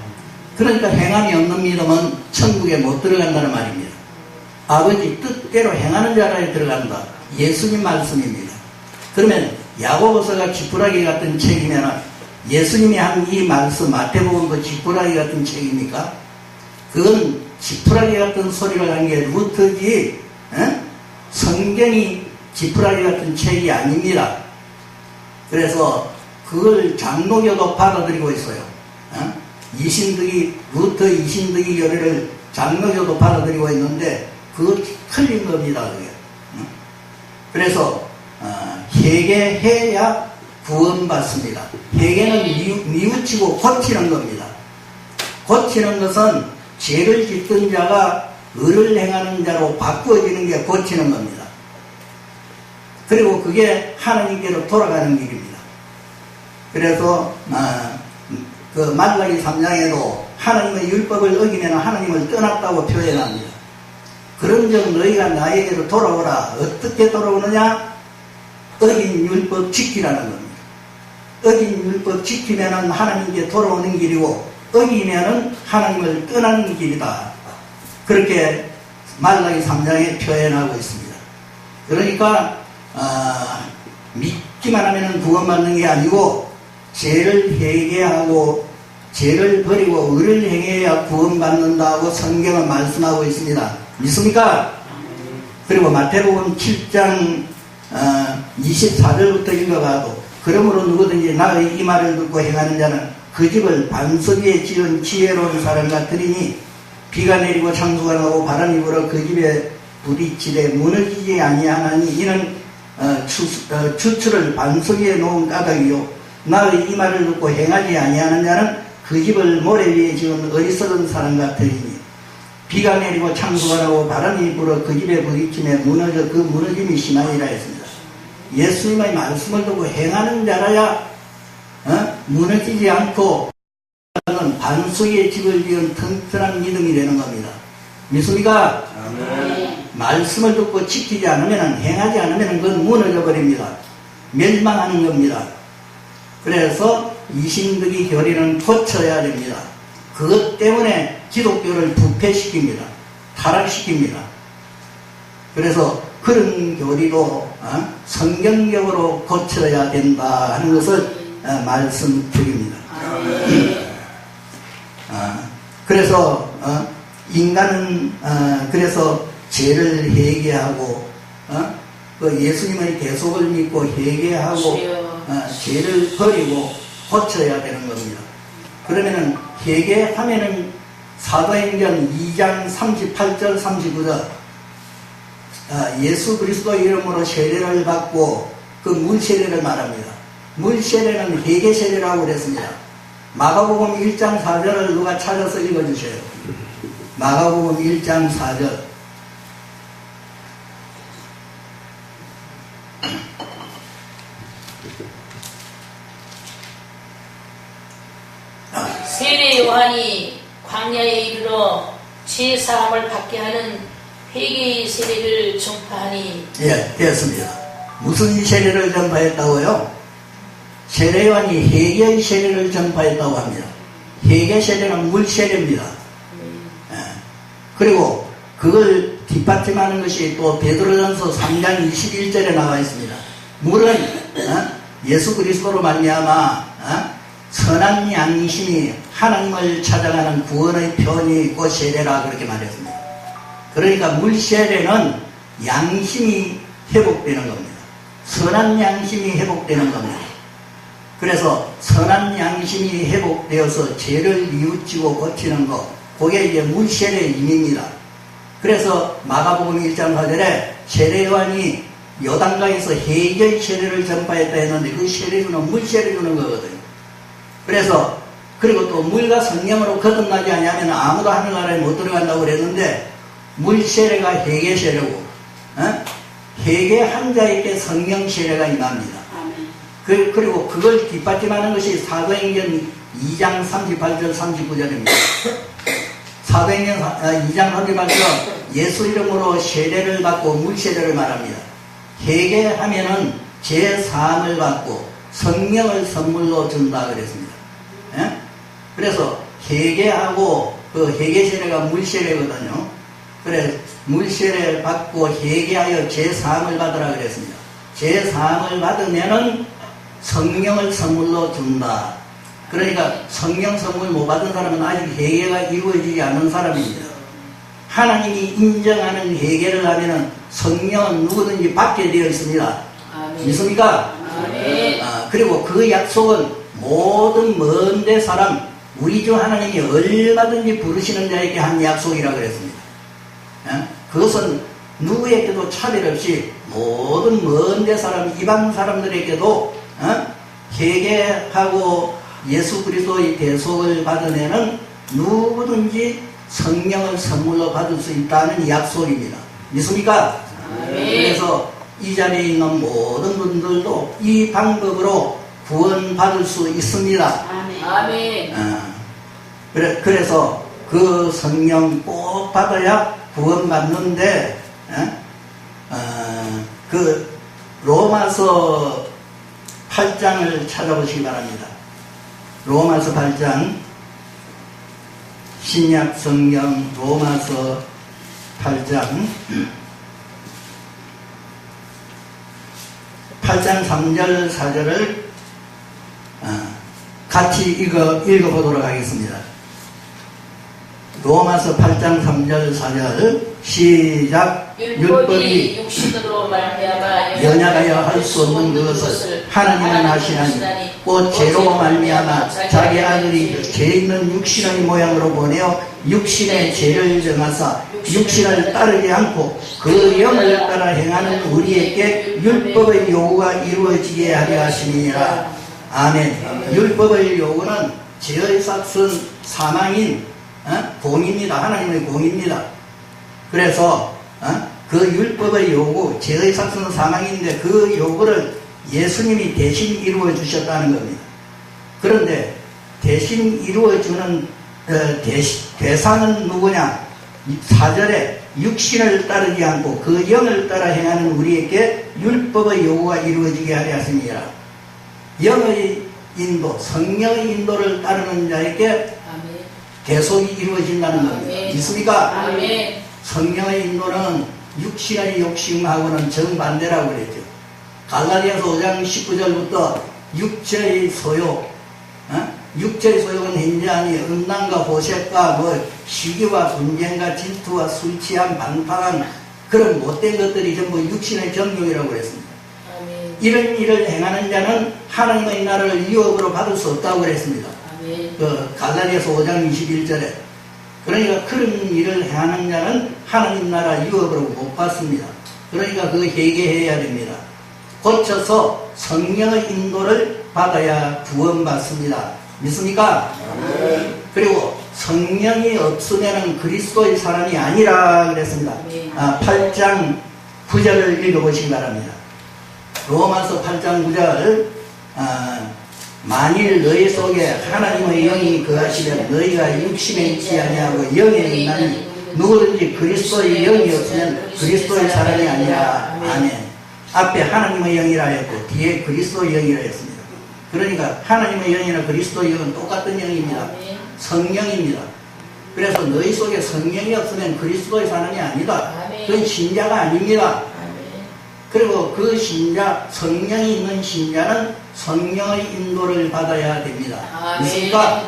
그러니까 행함이 없는 믿음은 천국에 못 들어간다는 말입니다. 아버지 뜻대로 행하는 자라에 들어간다. 예수님 말씀입니다. 그러면 야고보서가 지푸라기 같은 책이면 예수님이 한 이 말씀 마태복음도 지푸라기 같은 책입니까? 그건 지푸라기 같은 소리를 한 게 루터지 성경이 지푸라기 같은 책이 아닙니다. 그래서 그걸 장로교도 받아들이고 있어요. 루터 이신득이 교리를 장로교도 받아들이고 있는데 그거 틀린 겁니다. 그게. 그래서 회개해야 구원받습니다. 회개는 뉘우치고 고치는 겁니다. 고치는 것은 죄를 짓던 자가 의를 행하는 자로 바꾸어지는 게 고치는 겁니다. 그리고 그게 하나님께로 돌아가는 길입니다. 그래서 그 말라기 3장에도 하나님의 율법을 어기면 하나님을 떠났다고 표현합니다. 그런즉 너희가 나에게로 돌아오라. 어떻게 돌아오느냐? 어긴 율법 지키라는 겁니다. 어긴 율법 지키면 하나님께 돌아오는 길이고 어기면 하나님을 떠나는 길이다. 그렇게 말라기 3장에 표현하고 있습니다. 그러니까 믿기만 하면 구원받는 게 아니고 죄를 회개하고 죄를 버리고 의를 행해야 구원받는다고 성경은 말씀하고 있습니다. 믿습니까? 그리고 마태복음 7장 24절부터 읽어봐도 그러므로 누구든지 나의 이 말을 듣고 행하는 자는 그 집을 반석 위에 지은 지혜로운 사람 같으리니 비가 내리고 창수가 나고 바람이 불어 그 집에 부딪히되 무너지지 아니하나니 이는 추출을 반석 위에 놓은 까닭이요 나의 이 말을 듣고 행하지 아니하는 자는 그 집을 모래 위에 지은 어리석은 사람 같으리니 비가 내리고 창수가 나고 바람이 불어 그 집에 부딪히며 무너져 그 무너짐이 심하니라 했습니다. 예수님의 말씀을 듣고 행하는 자라야 무너지지 않고 반석의 집을 지은 튼튼한 믿음이 되는 겁니다. 믿습니까? 아멘. 말씀을 듣고 지키지 않으면 행하지 않으면 그건 무너져 버립니다. 멸망하는 겁니다. 그래서 이신득이 교리는 고쳐야 됩니다. 그것 때문에 기독교를 부패시킵니다. 타락시킵니다. 그래서 그런 교리도 성경적으로 고쳐야 된다 하는 것을 말씀드립니다. 그래서 인간은 그래서 죄를 회개하고 그 예수님의 대속을 믿고 회개하고 죄를 버리고 고쳐야 되는 겁니다. 그러면은 회개하면은 사도행전 2장 38절 39절 예수 그리스도 이름으로 세례를 받고 그 물세례를 말합니다. 물세례는 회개세례라고 그랬습니다. 마가복음 1장 4절을 누가 찾아서 읽어주세요. 마가복음 1장 4절. 세례 요한이 광야에 이르러 제사함을 받게 하는 회개의 세례를 전파하니. 예, 되었습니다. 무슨 세례를 전파했다고요? 세례 요한이 회개의 세례를 전파했다고 합니다. 회개 세례는 물 세례입니다. 예. 그리고 그걸 뒷받침하는 것이 또 베드로전서 3장 21절에 나와 있습니다. 물은 예수 그리스도로 말미암아 선한 양심이 하나님을 찾아가는 구원의 편이 있고 세례라 그렇게 말했습니다. 그러니까 물세례는 양심이 회복되는 겁니다. 선한 양심이 회복되는 겁니다. 그래서 선한 양심이 회복되어서 죄를 뉘우치고 고치는 것, 그게 이제 물세례의 의미입니다. 그래서 마가복음 1장 4절에 세례 요한이 요단강에서 회개의 세례를 전파했다 했는데 그 세례주는 물세례 주는 거거든요. 그래서 그리고 또 물과 성령으로 거듭나지 않으면 아무도 하늘나라에 못 들어간다고 그랬는데 물세례가 회개세례고 회개한 자에게 성령 세례가 임합니다. 그리고 그걸 뒷받침하는 것이 사도행전 2장 38절 39절입니다. 사도행전 2장 38절 예수 이름으로 세례를 받고 물세례를 말합니다. 회개하면은 죄 사함을 받고 성령을 선물로 준다 그랬습니다. 그래서 회개하고 그 회개세례가 물세례거든요. 그래 물세례를 받고 회개하여 죄 사함을 받으라 그랬습니다. 죄 사함을 받으면은 성령을 선물로 준다. 그러니까 성령 선물 못 받은 사람은 아직 회개가 이루어지지 않은 사람입니다. 하나님이 인정하는 회개를 하면은 성령은 누구든지 받게 되어 있습니다. 아멘. 믿습니까? 아멘. 그리고 그 약속은 모든 먼데 사람 우리 주 하나님이 얼마든지 부르시는 자에게 한 약속이라 그랬습니다. 그것은 누구에게도 차별 없이 모든 먼데 사람 이방 사람들에게도 회개하고 예수 그리스도의 대속을 받으면은 누구든지 성령을 선물로 받을 수 있다는 약속입니다. 믿습니까? 그래서 이 자리에 있는 모든 분들도 이 방법으로 구원받을 수 있습니다. 아멘. 그래서 그 성령 꼭 받아야 구원받는데 그 로마서 8장을 찾아보시기 바랍니다. 로마서 8장 신약 성경 로마서 8장 8장 3절 4절을 같이 읽어보도록 하겠습니다. 로마서 8장 3절 4절 시작. 율법이 육신으로 말미암아 연약하여 할 수 없는 그것을 하나님은 하시나니 곧 죄로 말미암아 자기 아들이 죄 있는 육신의 모양으로 보내어 육신의 죄를 정하사 육신을 따르지 않고 그 영을 따라 행하는 우리에게 율법의 요구가 이루어지게 하려 하심이니라. 아멘. 율법의 요구는 죄의 삭은 사망인 공입니다. 하나님의 공입니다. 그래서 그 율법의 요구, 죄의 삭은 사망인데 그 요구를 예수님이 대신 이루어 주셨다는 겁니다. 그런데 대신 이루어주는 대상은 누구냐? 4절에 육신을 따르지 않고 그 영을 따라 행하는 우리에게 율법의 요구가 이루어지게 하려 하십니다. 영의 인도, 성령의 인도를 따르는 자에게 대속이 이루어진다는 겁니다. 믿습니까? 아멘. 성령의 인도는 육신의 욕심하고는 정반대라고 그랬죠. 갈라디아서 5장 19절부터 육체의 소욕, 육체의 소욕은 현저하니 음란과 보색과 시기와 분쟁과 질투와 술 취한 방탕한 그런 못된 것들이 전부 육신의 정욕이라고 그랬습니다. 아멘. 이런 일을 행하는 자는 하나님의 나라를 유업으로 받을 수 없다고 그랬습니다. 아멘. 갈라디아서 5장 21절에. 그러니까 그런 일을 행하는 자는 하나님 나라 유업으로 못 받습니다. 그러니까 그거 회개해야 됩니다. 고쳐서 성령의 인도를 받아야 구원받습니다. 믿습니까? 그리고 성령이 없으면 그리스도의 사람이 아니라 그랬습니다. 8장 9절을 읽어보시기 바랍니다. 로마서 8장 9절. 만일 너희 속에 하나님의 영이 거하시면 너희가 육신에 있지 아니하고 영에 있나니 누구든지 그리스도의 영이 없으면 그리스도의 사람이 아니라. 아멘. 앞에 하나님의 영이라 했고 뒤에 그리스도의 영이라 했습니다. 그러니까 하나님의 영이나 그리스도의 영은 똑같은 영입니다. 성령입니다. 그래서 너희 속에 성령이 없으면 그리스도의 사람이 아니다. 그건 신자가 아닙니다. 그리고 그 신자, 성령이 있는 신자는 성령의 인도를 받아야 됩니다. 믿습니까?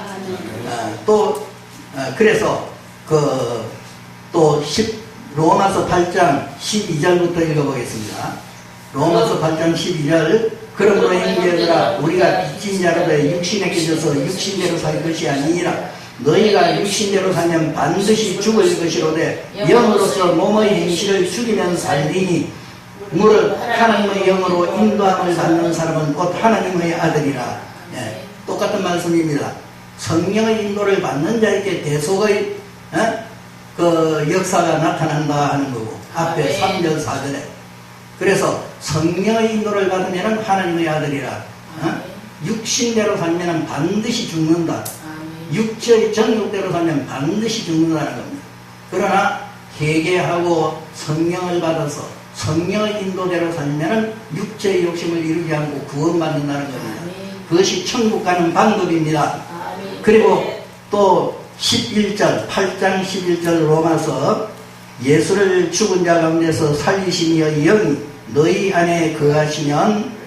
그래서 로마서 8장 12절부터 읽어보겠습니다. 로마서 8장 12절. 그러므로 형제들아 우리가 빚진 자로되 육신에 깨져서 육신대로 살 것이 아니니라. 너희가 육신대로 살면 반드시 죽을 것이로되 영으로서 몸의 행실을 죽이면 살리니 무릇 하나님의 영으로 인도함을 받는 사람은 곧 하나님의 아들이라. 똑같은 말씀입니다. 성령의 인도를 받는 자에게 대속의 역사가 나타난다 하는 거고 앞에 3절 4절에. 그래서 성령의 인도를 받으면 하나님의 아들이라. 육신대로 살면 반드시 죽는다. 육체의 정욕대로 살면 반드시 죽는다는 겁니다. 그러나 회개하고 성령을 받아서 성령의 인도대로 살면 육체의 욕심을 이루지 않고 구원받는다는 겁니다. 그것이 천국 가는 방법입니다. 그리고 또 11절 8장 11절 로마서 예수를 죽은 자 가운데서 살리시며 영이 너희 안에 거하시면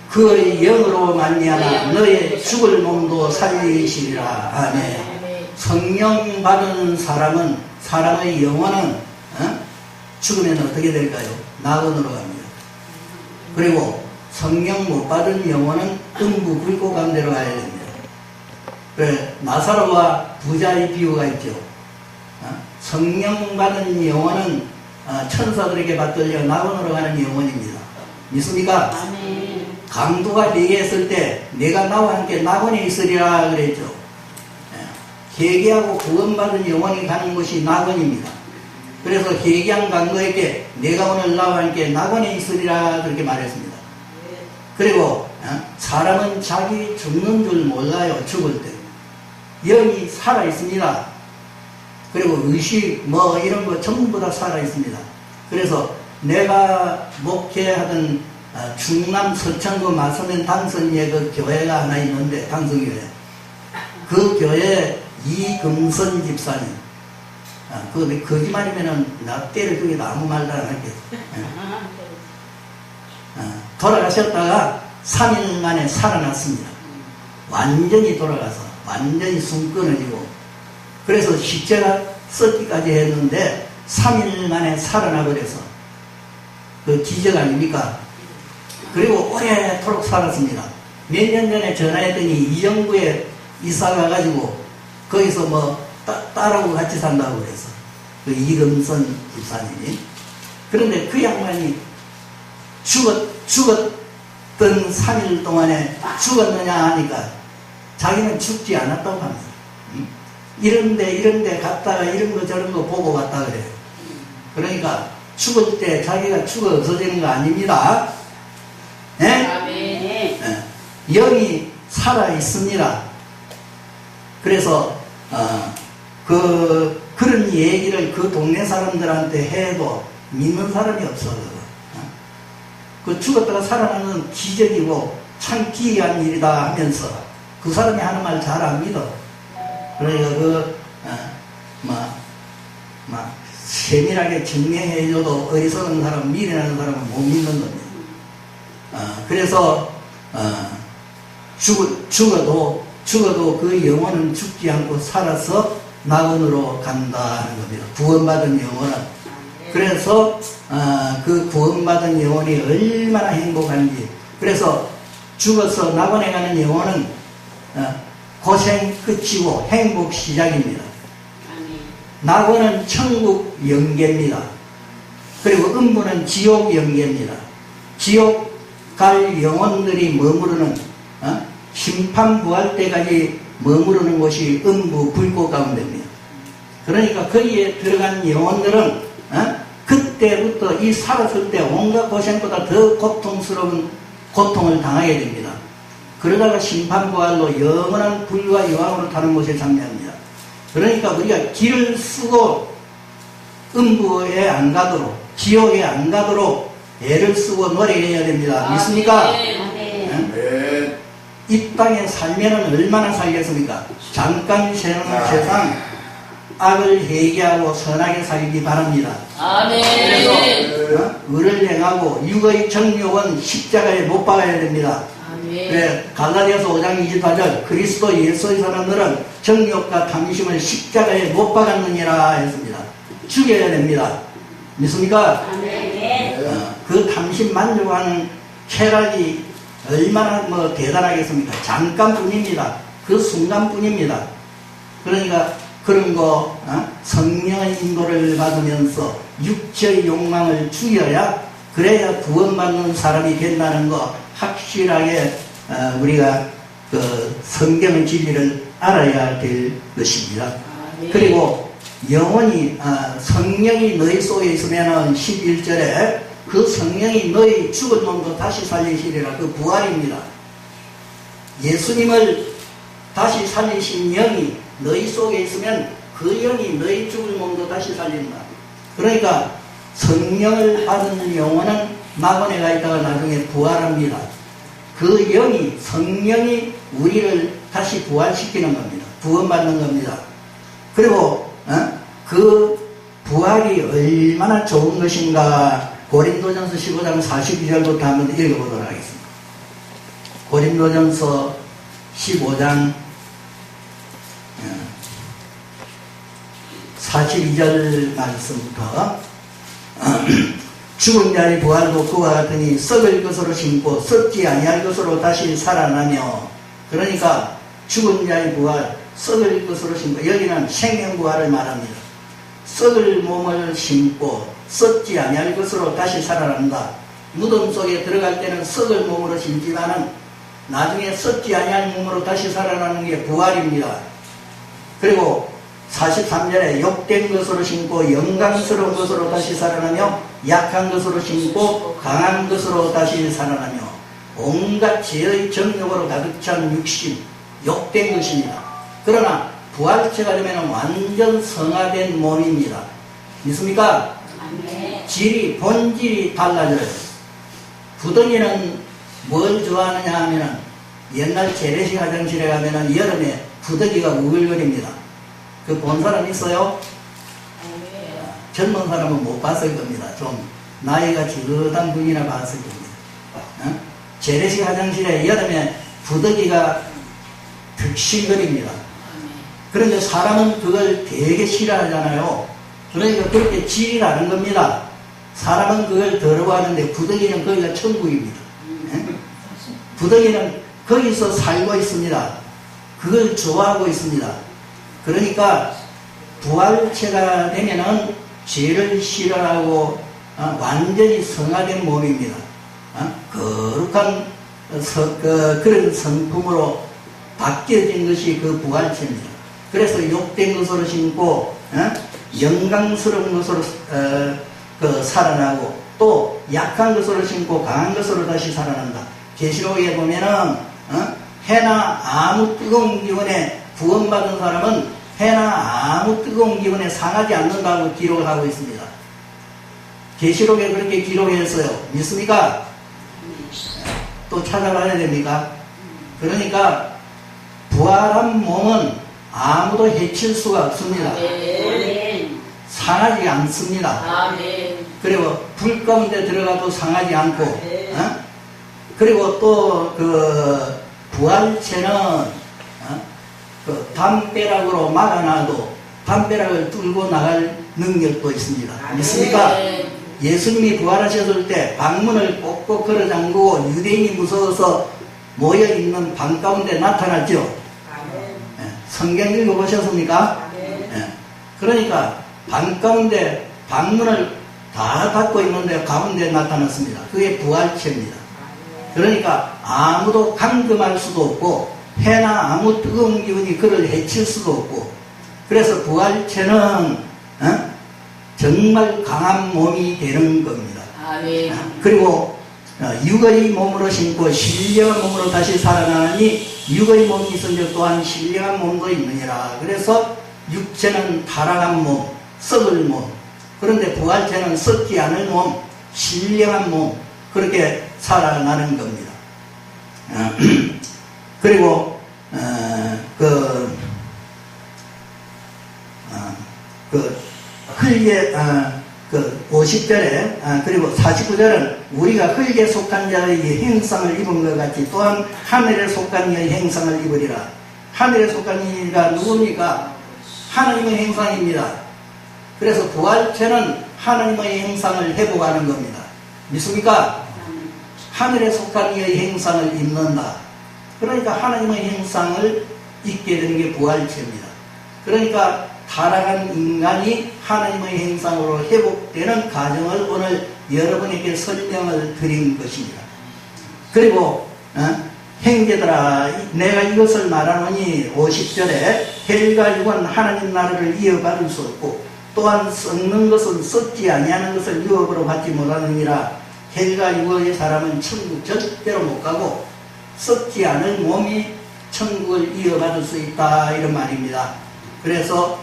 그의 영으로 말미암아 너의 죽을 몸도 살리시리라. 아멘. 성령 받은 사람은 사람의 영혼은 죽으면 어떻게 될까요? 낙원으로 갑니다. 그리고 성령 못 받은 영혼은 음부 불꽃 가운데로 가야 됩니다. 그래, 나사로와 부자의 비유가 있죠. 성령 받은 영혼은 천사들에게 받들려 낙원으로 가는 영혼입니다. 믿습니까? 강도가 회개했을 때 내가 나와 함께 낙원에 있으리라 그랬죠. 회개하고 구원받은 영혼이 가는 곳이 낙원입니다. 그래서 회개한 강도에게 내가 오늘 나와 함께 낙원에 있으리라 그렇게 말했습니다. 그리고 사람은 자기 죽는 줄 몰라요. 죽을 때 영이 살아있습니다. 그리고 의식 이런 거 전부 다 살아있습니다. 그래서 내가 목회하던 충남 서천구 마서면 당선리에 그 교회가 하나 있는데 당선교회 그 교회 이금선 집사님 그 거짓말이면은 나 때려주기도 아무 말도 안 할게요. 돌아가셨다가 3일 만에 살아났습니다. 완전히 돌아가서 완전히 숨 끊어지고 그래서 십자가 썩기까지 했는데 3일 만에 살아나버려서 그 기적 아닙니까? 그리고 오래도록 살았습니다. 몇 년 전에 전화했더니 이정부에 이사 가가지고 거기서 딸하고 같이 산다고 그래서 그 이금선 집사님이. 그런데 그 양반이 죽었던 3일 동안에 죽었느냐 하니까 자기는 죽지 않았다고 합니다. 이런데 갔다가 이런 거 저런 거 보고 왔다 그래요. 그러니까 죽을 때 자기가 죽어 없어지는 거 아닙니다. 네? 영이 살아 있습니다. 그래서 그런 얘기를 그 동네 사람들한테 해도 믿는 사람이 없어. 그 죽었다가 살아나는 기적이고 참 기이한 일이다 하면서 그 사람이 하는 말 잘 안 믿어. 그러니까 세밀하게 증명해줘도 어리석은 사람, 미련한 사람은 못 믿는 겁니다. 그래서 죽어도 그 영혼은 죽지 않고 살아서 낙원으로 간다 하는 겁니다. 구원받은 영혼은. 그래서 그 구원받은 영혼이 얼마나 행복한지. 그래서 죽어서 낙원에 가는 영혼은 고생 끝이고 행복 시작입니다. 낙원은 천국 연계입니다. 그리고 음부는 지옥 연계입니다. 지옥 갈 영혼들이 머무르는 심판 부활 때까지 머무르는 곳이 음부 불꽃 가운데입니다. 그러니까 거기에 들어간 영혼들은 그때부터 이 살았을 때 온갖 고생보다 더 고통스러운 고통을 당하게 됩니다. 그러다가 심판 부활로 영원한 불과 여왕으로 타는 곳에 참여합니다. 그러니까 우리가 길을 쓰고 음부에 안 가도록, 지옥에 안 가도록 애를 쓰고 노력해야 됩니다. 믿습니까? 네. 이 땅에 살면은 얼마나 살겠습니까? 잠깐 세상 악을 회개하고 선하게 살기 바랍니다. 아멘. 그래서 의를 행하고 육의 정욕은 십자가에 못 박아야 됩니다. 아멘. 그래, 갈라디아서 5장 28절 그리스도 예수의 사람들은 정욕과 탐심을 십자가에 못 박았느니라 했습니다. 죽여야 됩니다. 믿습니까? 그 탐심 만족하는 쾌락이 얼마나 대단하겠습니까? 잠깐뿐입니다. 그 순간뿐입니다. 그러니까 그런 거 성령의 인도를 받으면서 육체의 욕망을 죽여야 그래야 구원받는 사람이 된다는 거 확실하게 우리가 그 성경의 진리를 알아야 될 것입니다. 그리고 영원히 성령이 너희 속에 있으면 11절에 그 성령이 너희 죽은 몸도 다시 살리시리라. 그 부활입니다. 예수님을 다시 살리신 영이 너희 속에 있으면 그 영이 너희 죽은 몸도 다시 살린다. 그러니까 성령을 받은 영혼은 낙원에 가 있다가 나중에 부활합니다. 그 영이, 성령이 우리를 다시 부활시키는 겁니다. 구원받는 겁니다. 그리고 그 부활이 얼마나 좋은 것인가 고린도전서 15장 42절부터 한번 읽어보도록 하겠습니다. 고린도전서 15장 42절 말씀부터 죽은 자의 부활도 그와 같으니 썩을 것으로 심고 썩지 아니할 것으로 다시 살아나며, 그러니까 죽은 자의 부활, 썩을 것으로 심고, 여기는 생명부활을 말합니다. 썩을 몸을 심고 썩지 아니할 것으로 다시 살아난다. 무덤 속에 들어갈 때는 썩을 몸으로 심지만은 나중에 썩지 아니할 몸으로 다시 살아나는 게 부활입니다. 그리고 43절에 욕된 것으로 심고 영광스러운 것으로 다시 살아나며 약한 것으로 심고 강한 것으로 다시 살아나며 온갖 죄의 정욕으로 가득 찬 육신, 욕된 것입니다. 그러나 부활체가 되면 완전 성화된 몸입니다. 믿습니까? 질이, 본질이 달라져요. 부덩이는 뭘 좋아하느냐 하면은 옛날 재래식 화장실에 가면은 여름에 부덩이가 우글거립니다. 그 본 사람 있어요? 젊은 사람은 못 봤을 겁니다. 좀 나이가 지긋한 분이나 봤을 겁니다. 재래식 화장실에 여름에 부덩이가 득실거립니다. 그런데 사람은 그걸 되게 싫어하잖아요. 그러니까 그렇게 질이 나는 겁니다. 사람은 그걸 더러워하는데 부덩이는 거기가 천국입니다. 부덩이는 거기서 살고 있습니다. 그걸 좋아하고 있습니다. 그러니까 부활체가 되면은 죄를 싫어하고 완전히 성화된 몸입니다. 거룩한 그런 성품으로 바뀌어진 것이 그 부활체입니다. 그래서 욕된 것으로 심고 영광스러운 것으로 살아나고 또 약한 것으로 심고 강한 것으로 다시 살아난다. 계시록에 보면은 해나 아무 뜨거운 기운에 구원받은 사람은 해나 아무 뜨거운 기운에 상하지 않는다고 기록을 하고 있습니다. 계시록에 그렇게 기록했어요. 믿습니까? 또 찾아봐야 됩니까? 그러니까 부활한 몸은 아무도 해칠 수가 없습니다. 상하지 않습니다. 아멘. 그리고 불 가운데 들어가도 상하지 않고, 그리고 또 그 부활체는 그 담벼락으로 막아놔도 담벼락을 뚫고 나갈 능력도 있습니다. 믿습니까? 예수님이 부활하셨을 때 방문을 꼭꼭 걸어 잠그고 유대인이 무서워서 모여있는 방 가운데 나타났죠. 성경 읽어보셨습니까? 그러니까 방 가운데 방문을 다 닫고 있는데 가운데 나타났습니다. 그게 부활체입니다. 그러니까 아무도 감금할 수도 없고 해나 아무 뜨거운 기운이 그를 해칠 수도 없고, 그래서 부활체는 정말 강한 몸이 되는 겁니다. 아멘. 그리고 육의 몸으로 신고 신령한 몸으로 다시 살아나니 육의 몸이 있은 적 또한 신령한 몸도 있느니라. 그래서 육체는 타락한 몸, 썩을 몸, 그런데 부활체는 썩지 않을 몸, 신령한 몸, 그렇게 살아나는 겁니다. 그리고 흙에 50절에 그리고 49절은 우리가 흙에 속한 자의 행상을 입은 것 같이 또한 하늘에 속한 자의 행상을 입으리라. 하늘에 속한 이가 누굽니까? 하나님의 행상입니다. 그래서 부활체는 하나님의 행상을 회복하는 겁니다. 믿습니까? 하늘에 속한 이의 행상을 입는다. 그러니까 하나님의 행상을 입게 되는 게 부활체입니다. 그러니까 타락한 인간이 하나님의 행상으로 회복되는 과정을 오늘 여러분에게 설명을 드린 것입니다. 그리고 형제들아 내가 이것을 말하노니 50절에 헬과 육은 하나님 나라를 이어받을 수 없고 또한 썩는 것은 썩지 아니하는 것을 유업으로 받지 못하느니라. 헬과 육의 사람은 천국 절대로 못 가고 썩지 않은 몸이 천국을 이어받을 수 있다, 이런 말입니다. 그래서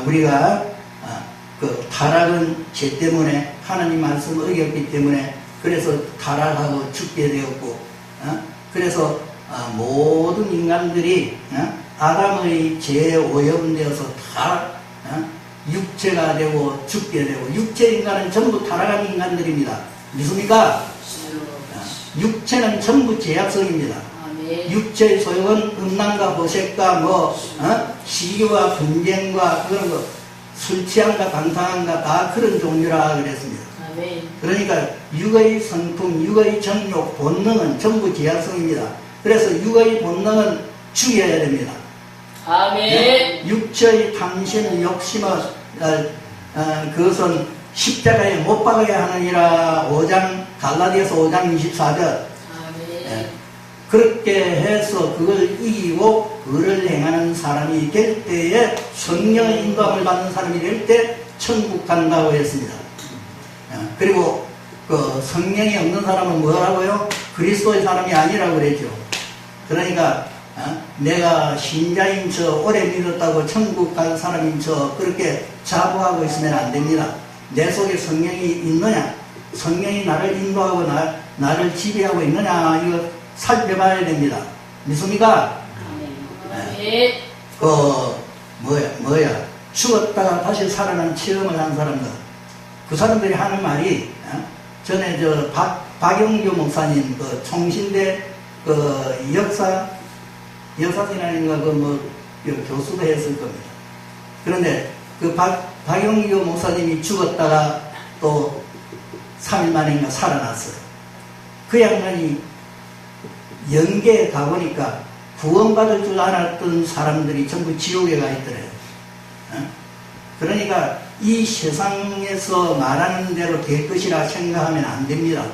우리가 그 타락은 죄 때문에 하나님 말씀을 어겼기 때문에 그래서 타락하고 죽게 되었고, 그래서 모든 인간들이 아담의 죄에 오염되어서 다 육체가 되고 죽게 되고, 육체 인간은 전부 타락한 인간들입니다. 믿습니까? 육체는 전부 제약성입니다. 육체의 소용은 음란과 보색과 시기와 분쟁과 그런 거, 술 취함과 방탕함과 다 그런 종류라 그랬습니다. 그러니까 육의 성품, 육의 정욕, 본능은 전부 제약성입니다. 그래서 육의 본능은 죽여야 됩니다. 아멘. 육체의 탐심, 욕심은 그것은 십자가에 못 박아야 하느니라. 갈라디아서 5장 24절. 그렇게 해서 그걸 이기고 그를 행하는 사람이 될 때에 성령의 인도함을 받는 사람이 될 때 천국 간다고 했습니다. 그리고 그 성령이 없는 사람은 뭐라고요? 그리스도의 사람이 아니라고 그랬죠. 그러니까 내가 신자인 척 오래 믿었다고 천국 간 사람인 척 그렇게 자부하고 있으면 안 됩니다. 내 속에 성령이 있느냐, 성령이 나를 인도하고 나를 지배하고 있느냐, 이거 살펴봐야 됩니다. 믿습니까? 죽었다가 다시 살아난 체험을 한 사람들, 그 사람들이 하는 말이, 전에 박영규 목사님, 총신대 역사진학인가 교수도 했을 겁니다. 그런데 박영규 목사님이 죽었다가 또 3일 만인가 살아났어요. 그 양반이 영계에 가보니까 구원받을 줄 알았던 사람들이 전부 지옥에 가 있더래요. 그러니까 이 세상에서 말하는 대로 될 것이라 생각하면 안 됩니다.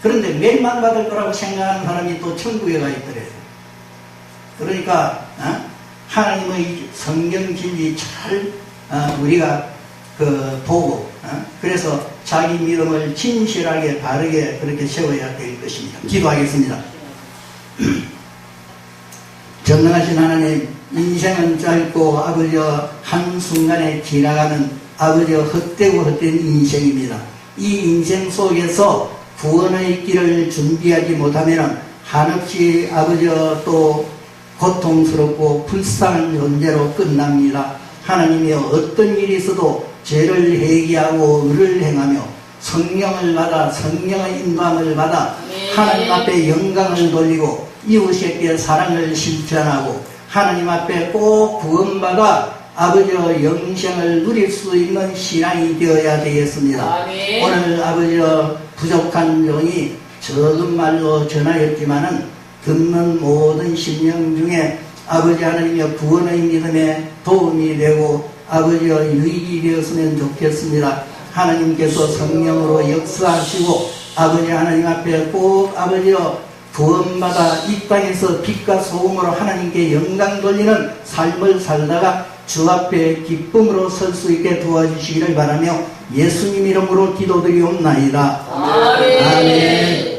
그런데 멸망받을 거라고 생각하는 사람이 또 천국에 가 있더래요. 그러니까 하나님의 성경 진리 잘 우리가 보고 그래서 자기 믿음을 진실하게 바르게 그렇게 세워야 될 것입니다. 기도하겠습니다. 전능하신 하나님, 인생은 짧고 아버지여 한순간에 지나가는 아버지여 헛되고 헛된 인생입니다. 이 인생 속에서 구원의 길을 준비하지 못하면 한없이 아버지여 또 고통스럽고 불쌍한 존재로 끝납니다. 하나님이 어떤 일이 있어도 죄를 회개하고 의를 행하며 성령을 받아 성령의 인도함을 받아 하나님 앞에 영광을 돌리고 이웃에게 사랑을 실천하고 하나님 앞에 꼭 구원받아 아버지의 영생을 누릴 수 있는 신앙이 되어야 되겠습니다. 아멘. 오늘 아버지의 부족한 종이 적은 말로 전하였지만은 듣는 모든 심령 중에 아버지 하나님의 구원의 믿음에 도움이 되고 아버지의 유익이 되었으면 좋겠습니다. 하나님께서 성령으로 역사하시고 아버지 하나님 앞에 꼭 아버지여 구원받아 이 땅에서 빛과 소금으로 하나님께 영광 돌리는 삶을 살다가 주 앞에 기쁨으로 설 수 있게 도와주시기를 바라며 예수님 이름으로 기도드리옵나이다. 아멘. 아멘.